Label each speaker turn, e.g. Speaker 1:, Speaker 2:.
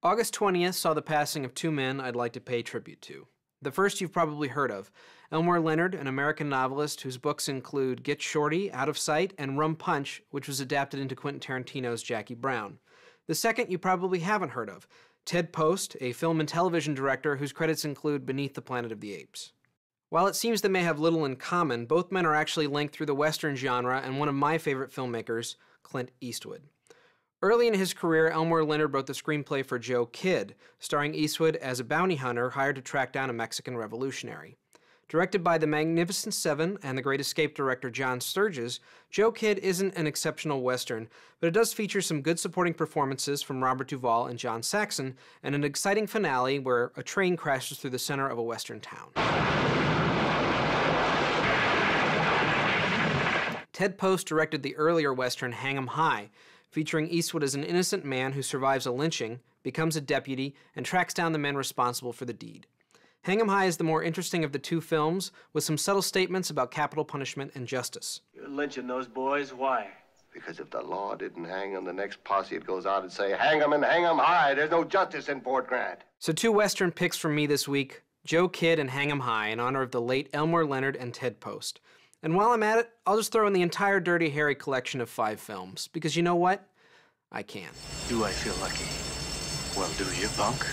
Speaker 1: August 20th saw the passing of two men I'd like to pay tribute to. The first you've probably heard of, Elmore Leonard, an American novelist whose books include Get Shorty, Out of Sight, and Rum Punch, which was adapted into Quentin Tarantino's Jackie Brown. The second you probably haven't heard of, Ted Post, a film and television director whose credits include Beneath the Planet of the Apes. While it seems they may have little in common, both men are actually linked through the Western genre and one of my favorite filmmakers, Clint Eastwood. Early in his career, Elmore Leonard wrote the screenplay for Joe Kidd, starring Eastwood as a bounty hunter hired to track down a Mexican revolutionary. Directed by the Magnificent Seven and the Great Escape director John Sturges, Joe Kidd isn't an exceptional Western, but it does feature some good supporting performances from Robert Duvall and John Saxon, and an exciting finale where a train crashes through the center of a Western town. Ted Post directed the earlier Western Hang 'em High, featuring Eastwood as an innocent man who survives a lynching, becomes a deputy, and tracks down the men responsible for the deed. Hang 'em High is the more interesting of the two films, with some subtle statements about capital punishment and justice.
Speaker 2: You're lynching those boys? Why?
Speaker 3: Because if the law didn't hang them, the next posse it goes out and say, hang 'em and hang 'em high. There's no justice in Fort Grant.
Speaker 1: So two Western picks from me this week, Joe Kidd and Hang 'em High, in honor of the late Elmore Leonard and Ted Post. And while I'm at it, I'll just throw in the entire Dirty Harry collection of 5 films, because you know what? I can.
Speaker 2: Do I feel lucky? Well, do you, punk?